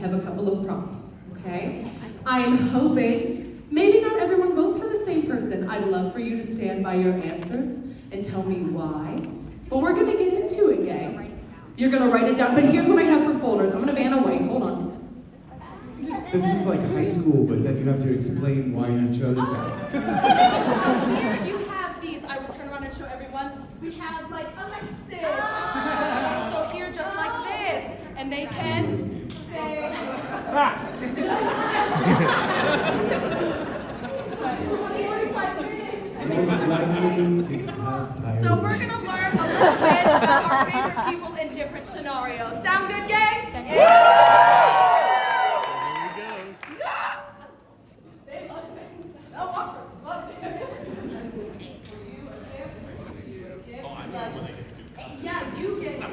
have a couple of prompts, okay? I'm hoping maybe not everyone votes for the same person. I'd love for you to stand by your answers and tell me why. But we're gonna get into it, gang. You're gonna write it down, but here's what I have for folders. I'm gonna Vanna White, hold on. This is like high school, but then you have to explain why you chose that. So here you have these. I will turn around and show everyone. We have like Alexis. So here, just like this. And they can say... So we're going to learn a little bit about our favorite people in different scenarios. Sound good, gang? Yeah! Yeah, you get to.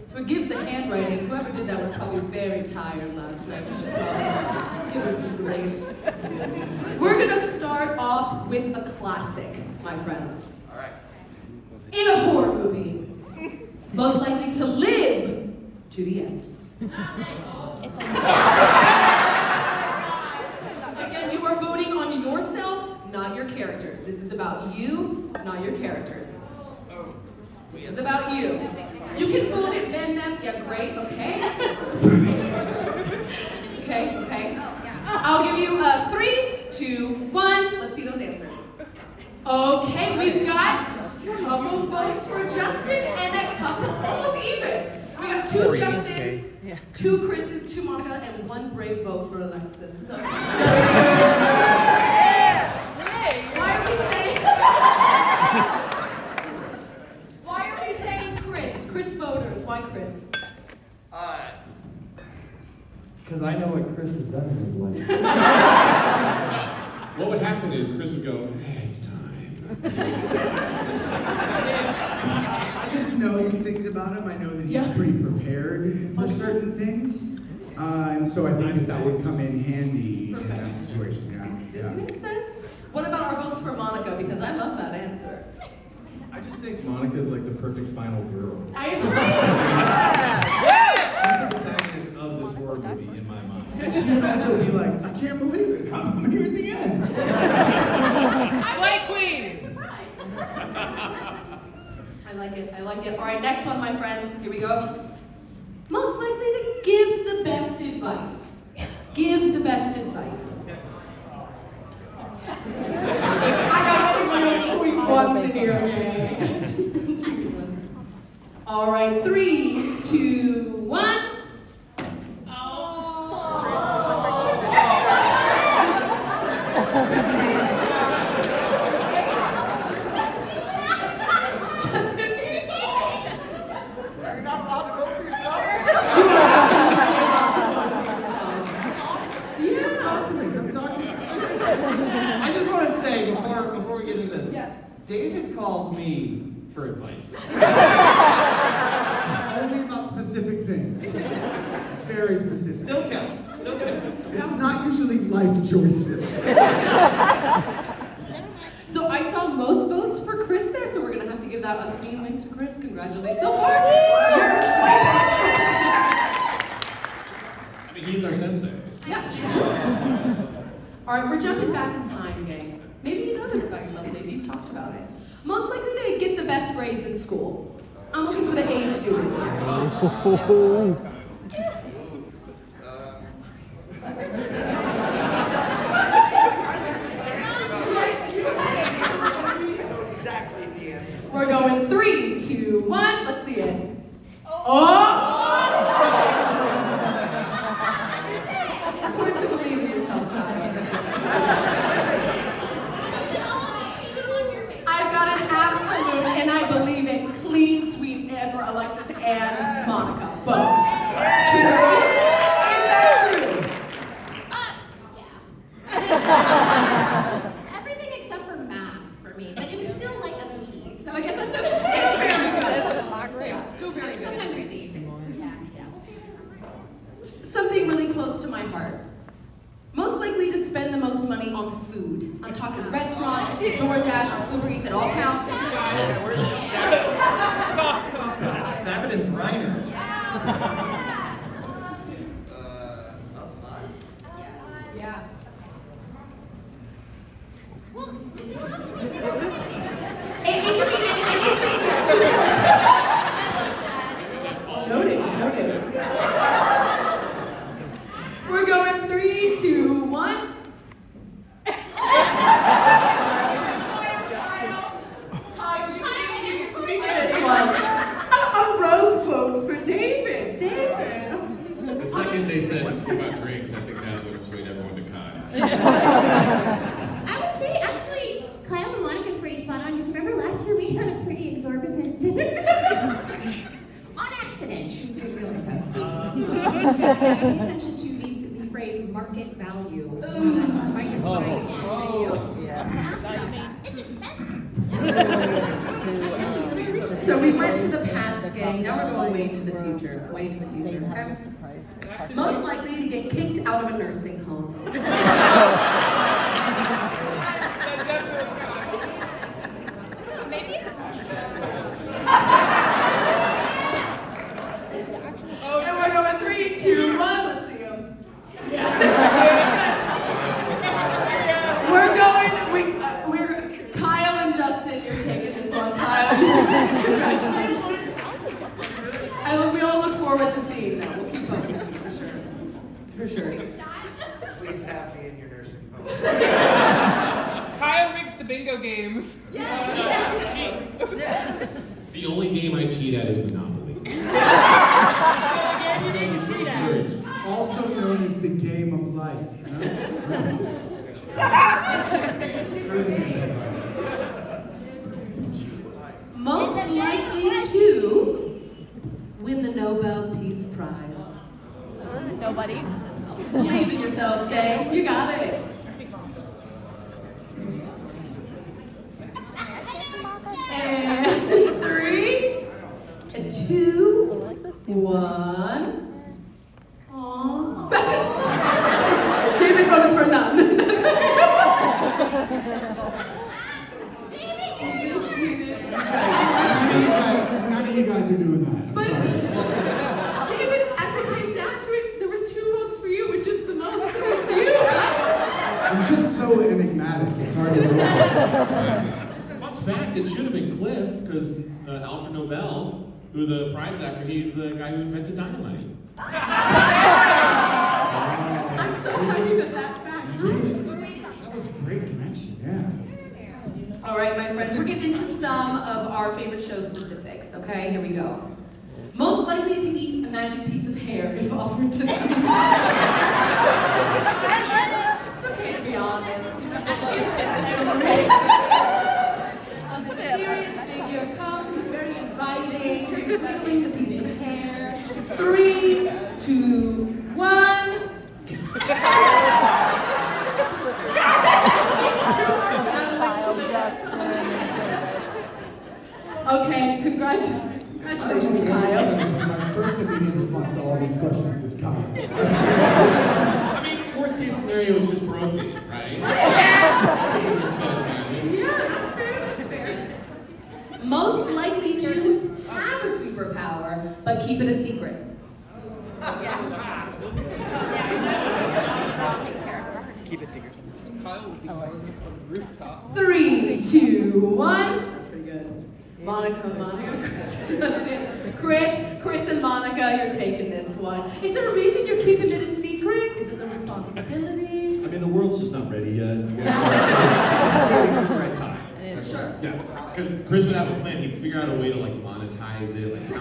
Forgive the handwriting. Whoever did that was probably very tired last night. We should probably give her some grace. We're going to start off with a classic, my friends. All right. In a horror movie, most likely to live to the end. Again, you are voting on yourselves, not your characters. This is about you, not your characters. This is about you. You can fold it, bend them. Yeah, great, okay? Okay. I'll give you 3, 2, 1. Let's see those answers. Okay, we've got a couple votes for Justin and a couple almost even. We got 2 Justins, 2 Chris's, 2 Monica, and 1 brave vote for Alexis. So, Justin, why are we saying Chris? Chris voters, why Chris? Because I know what Chris has done in his life. What would happen is Chris would go, hey, it's time. I just know some things about him. I know that he's pretty prepared for certain things. And so I think that would come in handy in that situation. This makes sense. What about our votes for Monica? Because I love that answer. I just think Monica's like the perfect final girl. I agree! She's the protagonist of this horror movie in my mind. And she would also be like, I can't believe it. I'm here at the end. Slay Queen! I like it. All right, next one, my friends. Here we go. Most likely to give the best advice. Give the best advice. I got some real sweet ones in here, okay? All right, 3, 2, 1. I just want to say, before we get into this, Yes. David calls me for advice. Only about specific things. Very specific. Still counts. It's not usually life choices. So I saw most votes for Chris there, so we're going to have to give that a clean win to Chris. Congratulations. So far, you're I mean, he's our sensei. So. yeah, true. All right, we're jumping back in time, gang. Maybe you know this about yourselves. Maybe you've talked about it. Most likely to get the best grades in school. I'm looking for the A student here. We're going 3, 2, 1. Let's see it. Oh! It's important to believe in yourself, guys. I've got an absolute, and I believe it, clean sweep for Alexis and Monica, both. Is that true? Yeah. Everything except for math for me, but it was still like a B, so I guess that's okay. Very good. Yeah, still very good. Sometimes a C. Yeah. Something really close to my heart. Most likely to spend the most money on food. I'm talking restaurants, DoorDash, Uber Eats, it all counts. Yeah. Well, It can be anything. Noted. We're going 3, 2, 1. Kyle, you can speak to this one. A rogue vote for David. David. The second they said about drinks, I think that's what swayed everyone to Kai. I would say actually, Kyle and Monica's pretty spot on because remember last year we had a pretty exorbitant. On accident. Didn't realize how expensive. Pay attention to the phrase market value. Market price value. It's expensive. So we went to the past game, now we're going way to the future. Way to the future. Most likely to get kicked out of a nursing home. And we're going 3, 2, 1. Let's see them. We're Kyle and Justin. You're taking this one, Kyle. Congratulations. We all look forward to seeing that. We'll keep up with you for sure. Please have me in your nursing home. Kyle makes the bingo games. The only game I cheat at is Monopoly. It's also known as the game of life. Most likely to win the Nobel Peace Prize. Nobody. Believe in yourself, Kay. You got it. And 3, 2, 1. Aww. David's vote is for none. None of you guys are doing that. I'm But sorry. David, as it came down to it, there was 2 votes for you, which is the most, so it's you. I'm just so enigmatic. It's hard to know. Fun fact, it should have been Cliff, because Alfred Nobel, who the prize is after, he's the guy who invented dynamite. I'm so happy that fact. That was a great connection, yeah. All right, my friends, we're getting into some of our favorite show specifics, okay? Here we go. Most likely to eat a magic piece of hair if offered to them. It's okay to be honest. You know, a mysterious figure comes, it's very inviting, you're wiggling the piece of hair. 3, 2, 1. Okay, congratulations, Kyle. My first immediate response to all these questions is Kyle. I mean, worst case scenario is just protein, right? That's magic. Yeah, that's fair. Most likely to have a superpower, but keep it a secret. Keep it secret. Kyle would be from the rooftop. 3, 2, 1. That's pretty good. Monica, Chris, Justin. Chris and Monica, you're taking this one. Is there a reason you're keeping it a secret? Is it the responsibility? I mean, the world's just not ready yet. We're just waiting for the right time. Sure. Yeah, because Chris would have a plan. He'd figure out a way to like monetize it, like how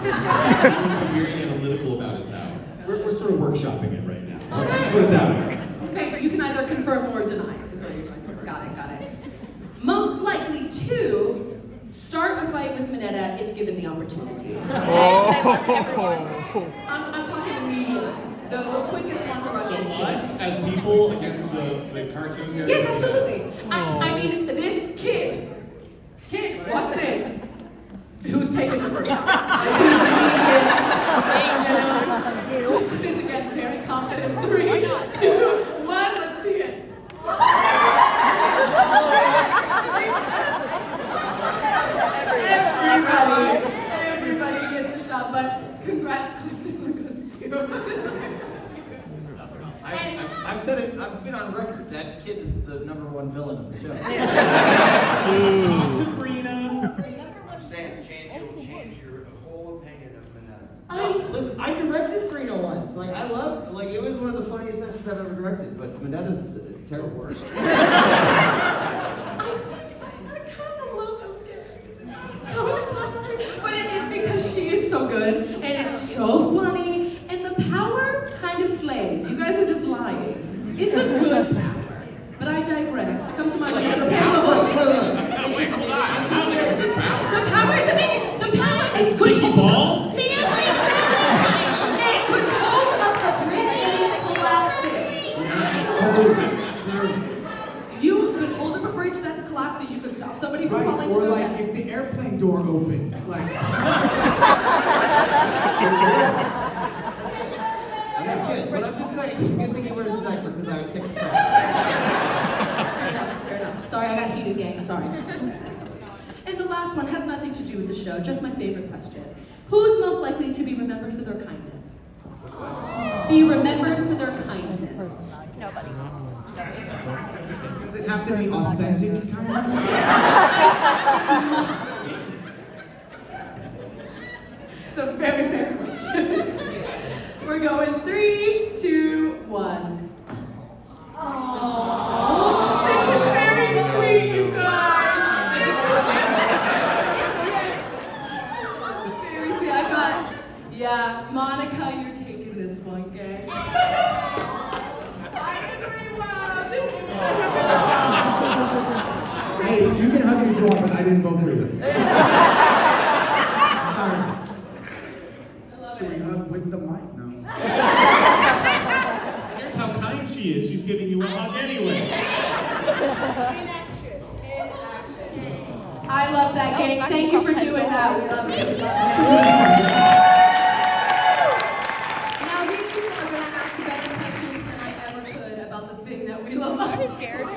he'd be very analytical about his power. We're sort of workshopping it right now. Let's just put it that way. Okay, you can either confirm or deny, is what you're trying to. Got it. Most likely to start a fight with Mineta if given the opportunity. I'm talking immediately. The quickest one to rush So into. us as people against the cartoon characters? Yes, absolutely. I mean, this kid walks in. Who's taking the first shot? Like, who's immediate? Justin is again very confident. 3, 2, 1. Let's see it. Everybody gets a shot, but congrats, Cliff. This one goes you. I've said it, I've been on record, that kid is the #1 villain of the show. Talk to Brina. I'm saying it'll change your whole opinion of Mineta. Listen, I directed Brina once. Like, I love, like, it was one of the funniest sessions I've ever directed, but Mineta's the terrible worst. I kind of love her. So sorry. But it's because she is so good, and it's so funny, and the power kind of slays. You guys are just lying. It's a good power. But I digress. Come to my Wait, power. hold on. How is it a good power? The power is amazing. The power is Sticky balls? It could hold up the bridge and it's collapsing. You could hold up a bridge that's collapsing. You could stop somebody from falling Right, to or their like death. if the airplane door opened, like. That's good, but I'm just saying, it's a good thing he wears a diaper, because I would kick the crap. Fair enough. Sorry, I got heated, gang. Sorry. And the last one has nothing to do with the show, just my favorite question. Who's most likely to be remembered for their kindness? Be remembered for their kindness. Nobody. Does it have to be authentic kindness? It must be. It's a very fair question. We're going 3, 2, 1. Aww. This is very sweet, you guys. This is very sweet. I got, yeah, Monica, you're taking this one, gang. I agree, wow, this is Hey, you can hug me if you want, but I didn't vote for you. Sorry. Should we hug with the mic? No. Here's how kind she is. She's giving you a hug anyway. In action. I love that, gang. Thank you for doing that. We love it. We love That's a it. really fun game. Now these people are going to ask better questions than I ever could about the thing that we love. I'm scared.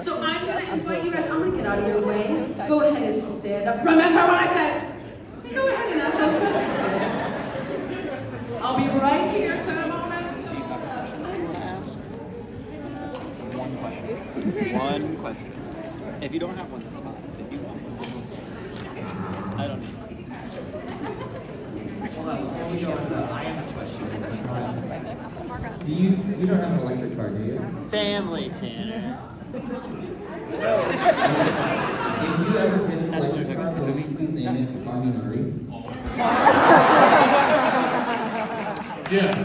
So I'm going to invite you guys. I'm going to get out of your way. Go ahead and stand up. Remember what I said. Go ahead and ask those questions. I'll be right here. Come on in. One question. If you don't have one, that's fine. If you want one, I don't need one. Hold on, before we go on, I have a question. You don't have an electric car, do you? Family Tanner. If you ever get an That's what electric car, we're would you please name it Arminari? Yes.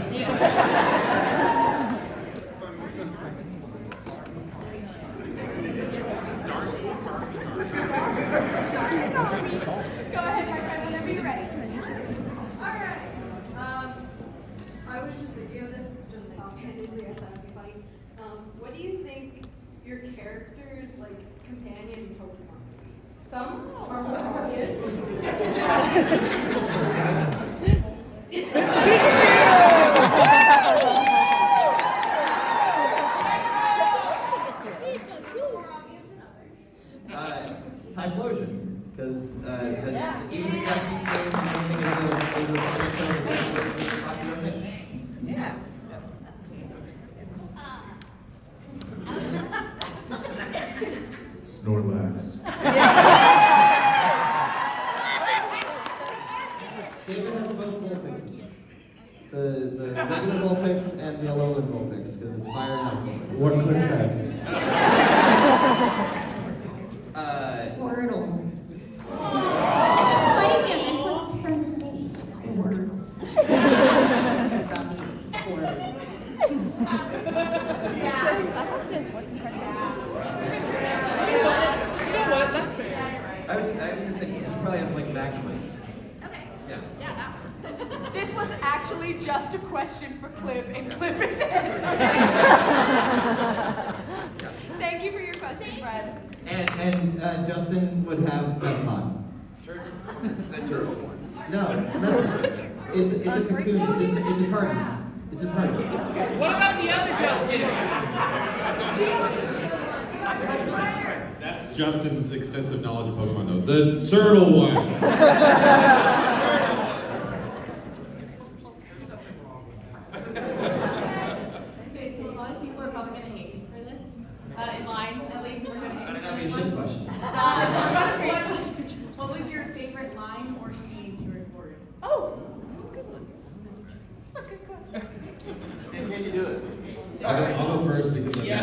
Go ahead, my friend, whenever you're ready. Alright. I was just thinking of this, just offhandedly, I thought it'd be funny. What do you think your character's companion Pokemon would be? Some are more obvious. More obvious than others. Typhlosion. Because even the Japanese names and everything is a picture of the same popular thing. Yeah. Snorlax. David has both Vulpixes. The regular Vulpix and the Alolan Vulpix, because it's fire and ice Vulpix. What Cliff said. Squirtle. I just like him, and plus it's fun to say Squirtle. It's probably Squirtle. I was gonna say, you probably have Magnemite. Okay. Yeah. Yeah, that one. This was actually just a question for Cliff, and Cliff is answering. Thank you for your question, friends. And Justin would have Metapod. The turtle one. No, Metapod. It's a cocoon. It just hardens. It just hardens. What about the other Justin? That's Justin's extensive knowledge of Pokemon, though. The turtle one. more scene you recorded? Oh, that's a good one. That's a good question. And can you do it? I'll go first because I've got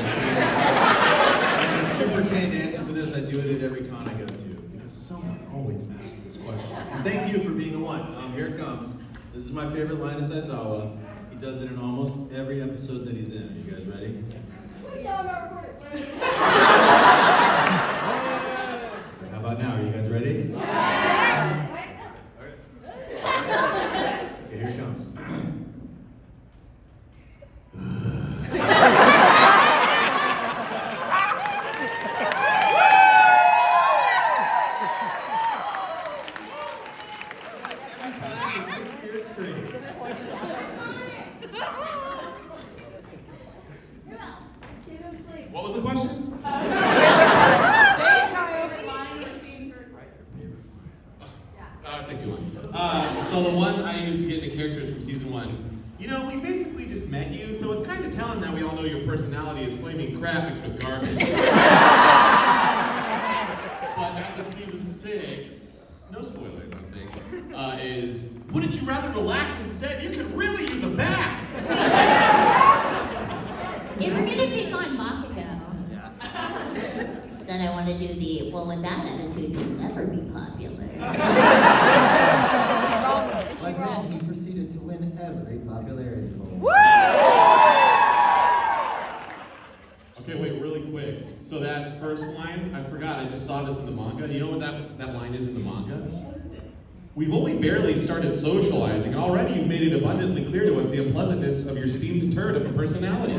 a super canned answer for this. I do it at every con I go to because someone always asks this question. And thank you for being the one. Here it comes. This is my favorite line of Saizawa. He does it in almost every episode that he's in. Are you guys ready? How about now? Are you guys ready? Yeah. All right. Okay, here it comes. Every time for 6 years straight. What was the question? It'll take too long. So the one I used to get into characters from season 1. You know, we basically just met you, so it's kind of telling that we all know your personality is flaming crap mixed with garbage. But as of season 6, no spoilers, I think, is wouldn't you rather relax instead? You could really use a bath. If we're gonna pick on Bakugo, then I want to do the, well, with that attitude, you'll never be popular. Like then, he proceeded to win every popularity poll. Okay, wait, really quick. So that first line, I forgot, I just saw this in the manga. You know what that line is in the manga? We've only barely started socializing, and already you've made it abundantly clear to us the unpleasantness of your steamed turd of a personality.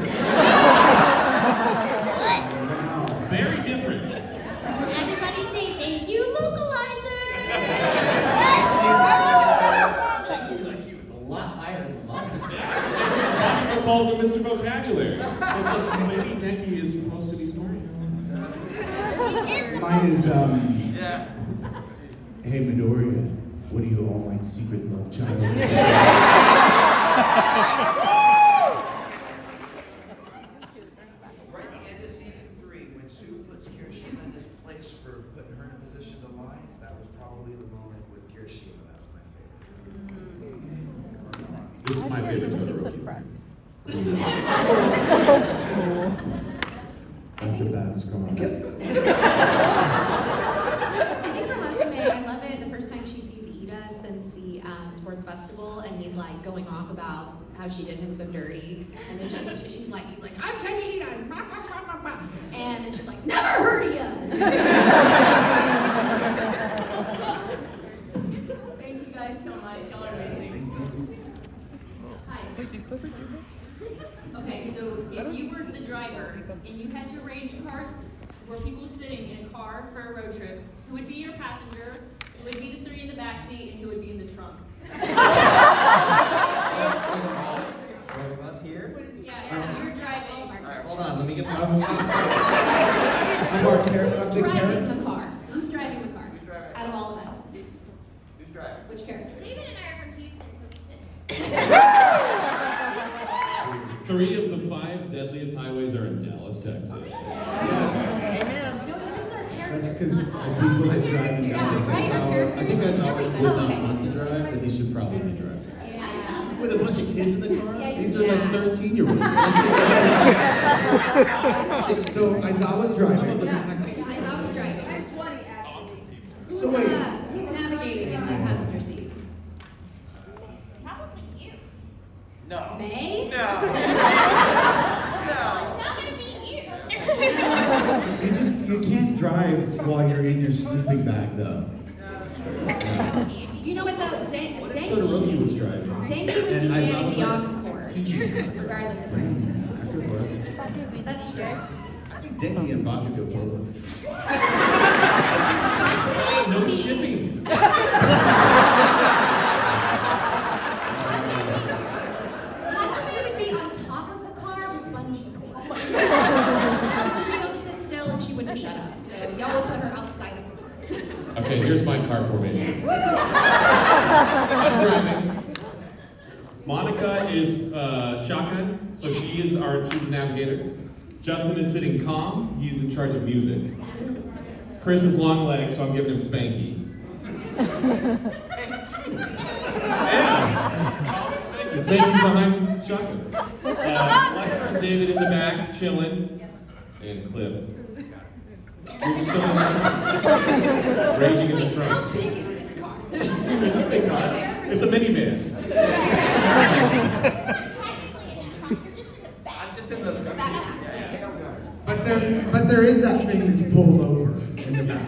Very different. Everybody say thank you, localizer! Denki's IQ is a lot higher than mine. Bakugo calls him Mr. Vocabulary. So it's like, maybe Denki is supposed to be smart. Mine is, Yeah. hey Midoriya, what do you all my secret love child? Right at the end of season 3, when Sue puts Kirishima in his place for putting her in a position to lie, that was probably the moment with Kirishima. That was my favorite. This is my favorite Totoro. That's a bad scar. I think for Natsume, I love it the first time she sees Ida since the sports festival, and he's like going off about how she did him so dirty, and then he's like, I'm taking Ida, and then she's like, never heard of ya. Thank you guys so much. Y'all are amazing. Hi. Okay, so if you were the driver and you had to arrange cars where people were sitting in a car for a road trip, who would be your passenger, who would be the 3 in the back seat, and who would be in the trunk? One of us here? Yeah, so you're driving. Alright, hold on, let me get my... I'm our Who's the driving character. the car? Who's driving the car? Out of all of us. Who's driving? Which character? David and I are from Houston, so we should. 3 of the 5 deadliest highways are in Dallas, Texas. No, but this is our character. That's because the people that drive in Dallas. Yeah, right, our characters. I think as ours would Oh, not okay. want to drive, then he should probably be driving. Yeah. With a bunch of kids in the car? Yeah, These are like yeah. 13-year-olds. So Aizawa's driving. Aizawa's driving. I'm 20 actually. So wait. Who's navigating in the passenger seat? Probably you. No. May? No. It's not gonna be you. You can't drive while you're in your sleeping bag though. You know what though? Todoroki was driving. Denki would be And manning Aizawa's the like aux cord, teaching him. regardless of where he's sitting. That could work. That's true. I think Denki and Bakugo both in the trunk. Natsume No would be- shipping. Natsume would be on top of the car with bungee cords. She wouldn't be able to sit still and she wouldn't shut up. So y'all would put her outside of the car. Okay, here's my car formation. I'm driving. Monica is shotgun, so she's the navigator. Justin is sitting calm, he's in charge of music. Chris is long legs, so I'm giving him Spanky. Spanky's behind shotgun. Alexis and David in the back, chilling. And Cliff. You're just chilling in the trunk. Raging in the trunk. How big is this car? It's a big car. It's a minivan. I'm just in the But there is that thing that's pulled over in the back.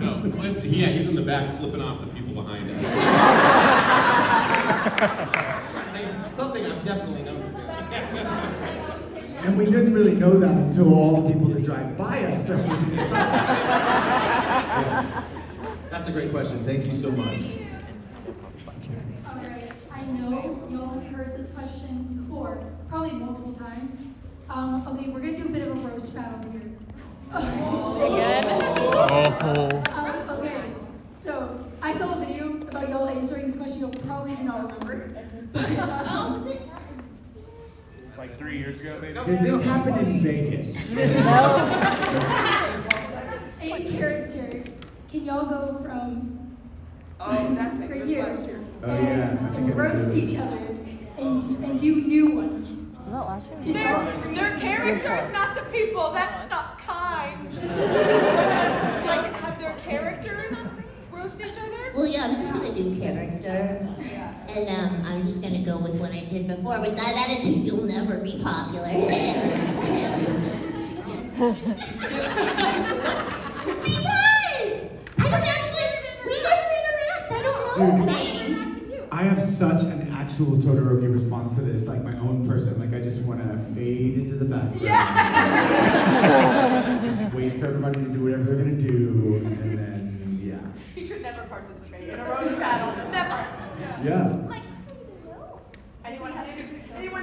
No, Cliff, he's in the back flipping off the people behind us. Something I'm definitely known for doing. And we didn't really know that until all the people that drive by us are flipping us off. Yeah. That's a great question. Thank you so much. Alright, I know y'all have heard this question before, probably multiple times. Okay, we're gonna do a bit of a roast battle here. Okay, so I saw a video about y'all answering this question you'll probably do not remember. But, Like 3 years ago, maybe? Did this happen in Vegas? any character, can y'all go from right here Oh, yeah, I think and I roast do. each other and do new ones? They're characters, not the people. That's not kind. Like, have their characters roast each other? Well, yeah, I'm just gonna do character. And I'm just gonna go with what I did before. With that attitude, you'll never be popular. Because I don't actually, we never interact. I don't know her name. I have such an actual Todoroki response to this, like my own person. Like I just want to fade into the background. Just wait for everybody to do whatever they're gonna do, and then yeah. He could never participate in a roast battle. Never. Yeah. Anyone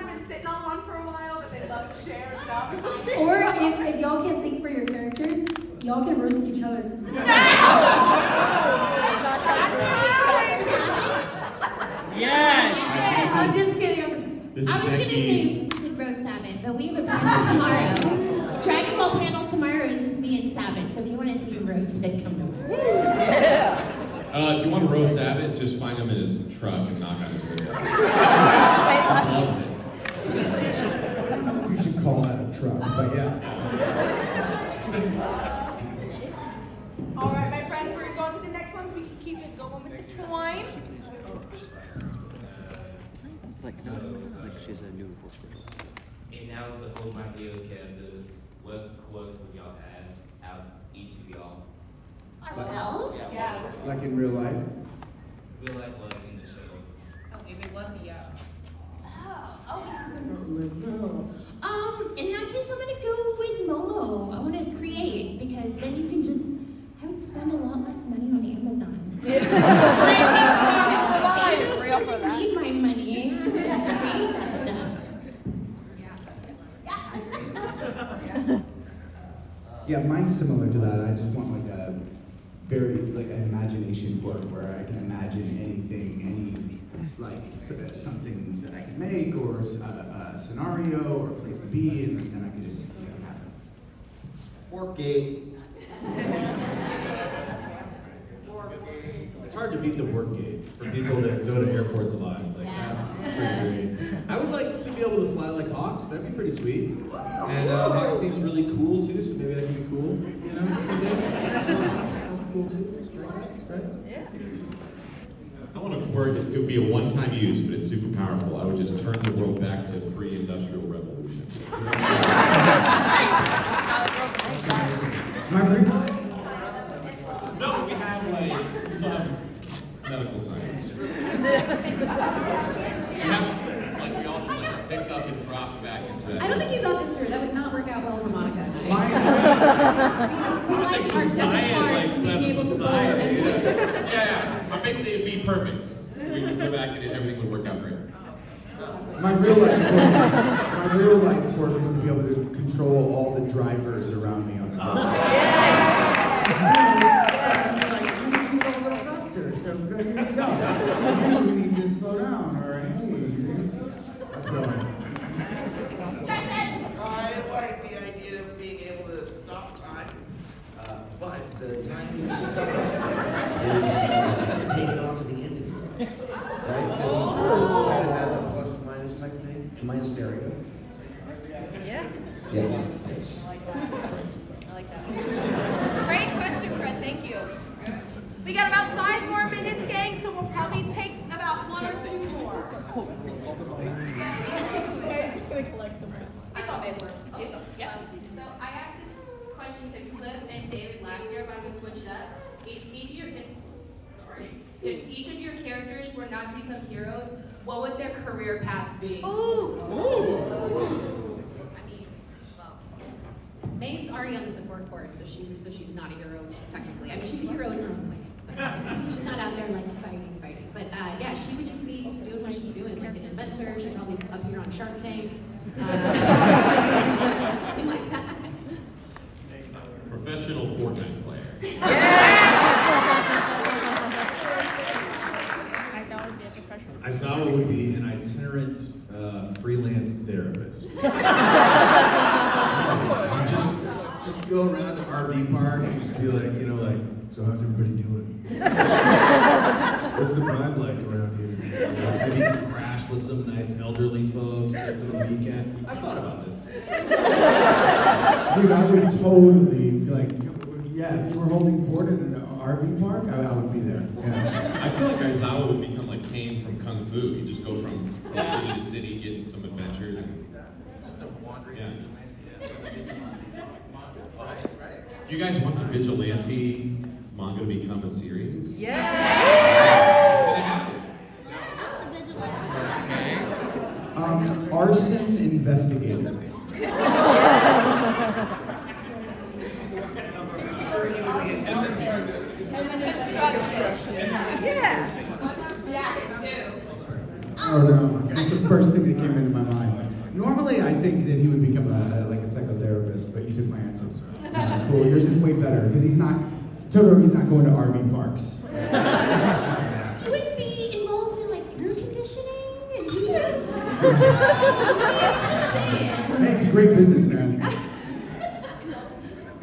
been sitting on one for a while that they love to share stuff? Or if y'all can't think for your characters, y'all can roast each other. Yes! I'm just kidding. This I is was gonna Jackie. say we should roast Sabbath, but we have a panel tomorrow. Dragon Ball panel tomorrow is just me and Sabbath, so if you want to see him roasted, come over. If you want to roast Sabbath, just find him in his truck and knock on his window. He loves it. I don't know if you should call that a truck, but yeah. All right, my friends, we're going to go on to the next one so we can keep it going with the time. Like she's a new voice for And now the whole my hero characters, what quirks would y'all add out of each of y'all? Ourselves? Yeah. Like in real life. Real life or in the show? Oh, if it wasn't you. In that case, I'm gonna go with Momo. I want to create because then you can just. I would spend a lot less money on Amazon. Bezos doesn't need my money. Create that stuff. Yeah, mine's similar to that. I just want like a very like an imagination book where I can imagine anything, any like something that I can make, or a scenario, or a place to be, and then I can just make it happen. Workgate. It's hard to beat the work gate for people that go to airports a lot. It's like, that's pretty great. I would like to be able to fly like Hawks. That'd be pretty sweet. And Hawks seems really cool too, so maybe that could be cool. You know, someday. Cool too. Right? Yeah. I want a quirk that would be a one-time use, but it's super powerful. I would just turn the world back to pre-industrial revolution. No, we have like, we still have medical science. We have, like, we all just like picked up and dropped back into that. I don't think you thought this through. That would not work out well for Monica and I. We It's like like our society, parts like, and being as a able to society. roll and Yeah. But basically it'd be perfect. We would go back and everything would work out great. My real life quirk is to be able to control all the drivers around me on the road. You need to go a little faster, so go, here you go. You need to slow down, or hey, that's what I want. I like the idea of being able to stop time, but the time you stop is taken off at the end of it, right? Because each word kind of has a plus and minus type thing, minus stereo. Yeah. Yes. Yes. I like that. Great question, Fred. Thank you. We got about 5 more minutes, gang, so we'll probably take about 1 or 2 more. I'm just gonna collect them. It's all made work. It's all, yeah. So I asked this question to Cliff and David last year, but I'm gonna switch it up. If each of your characters were not to become heroes, what would their career paths be? Ooh. May's already on the support course, so she's not a hero technically. I mean, she's a hero in her own way, but she's not out there like fighting. But yeah, she would just be doing what she's doing, like an inventor. She'd probably appear on Shark Tank, something like that. Professional Fortnite player. Aizawa would be an itinerant freelance therapist. just go around to RV parks and just be like, so how's everybody doing? What's the vibe like around here? Maybe you can crash with some nice elderly folks for the weekend. I've thought about this. Dude, I would totally, if you were holding court in an RV park, I would be there. Yeah. I feel like Aizawa would become like Kane from Kung Fu. You just go from city to city, getting some adventures. Just a wandering vigilante. Do you guys want the Vigilante manga to become a series? Yeah! It's gonna happen. Arson investigator. Oh no, it's just the first thing that came into my mind. Normally I think that he would become a psychotherapist, but you took my answer. That's cool. Yours is way better, because he's not going to RV parks. She wouldn't be involved in like air conditioning and Hey, it's a great business, man.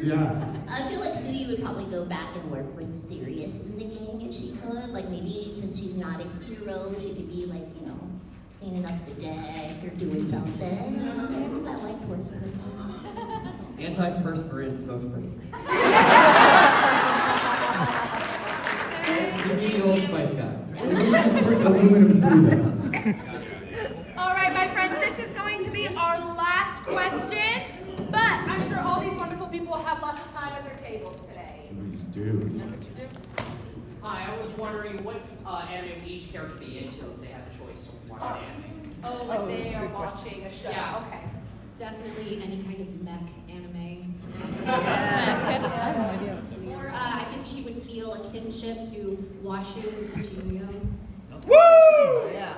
Yeah. I feel like Sui would probably go back and work with Sirius in the gang if she could. Like maybe since she's not a hero, she could be like, cleaning up the deck or doing something. Because I liked working with her. Anti-perspirant spokesperson. Give me the Old Spice guy. Aluminum free though. All right, my friends, this is going to be our last question, but I'm sure all these wonderful people will have lots of time at their tables today. We just do. Hi, I was wondering what anime would each character be into if they had the choice to watch an anime. Oh, like they are watching a show. Yeah. Okay. Definitely any kind of mech anime. Yeah. Or I think she would feel a kinship to Washu Tachimiyo. Woo! Yeah.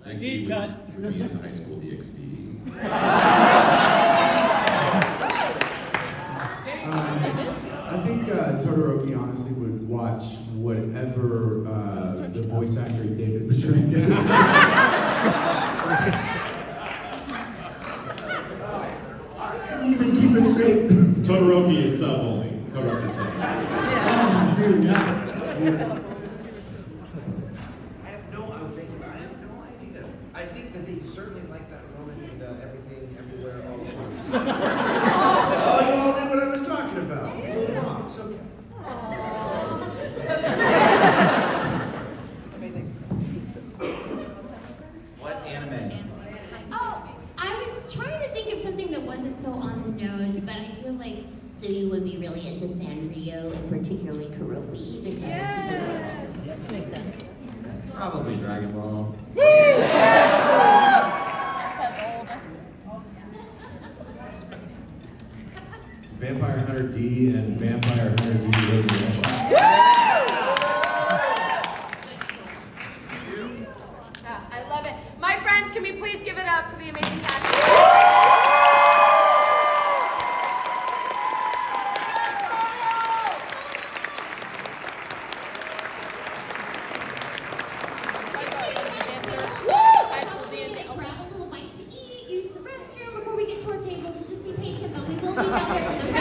Thank you. Threw me into High School DxD. I think Todoroki honestly would watch whatever the voice actor David Bertrand is. I couldn't even keep it straight. Todoroki is sub only. Todoroki is sub only. Oh, dude, yeah. I have no idea. I think that they certainly like that moment in Everything, Everywhere, All at Once. Oh, you all knew what I was talking about. Little box, okay. What anime? Oh, I was trying to think of something that wasn't so on the nose, but I feel like Sui would be really into Sanrio and particularly Kurobi because he's a little Makes sense. Probably Dragon Ball. Vampire Hunter D and Vampire Hunter D Resurrection. I love it. My friends, can we please give it up for the amazing cast? grab a little bite to eat, use the restroom before we get to our table, so just be patient, but we will be down there for the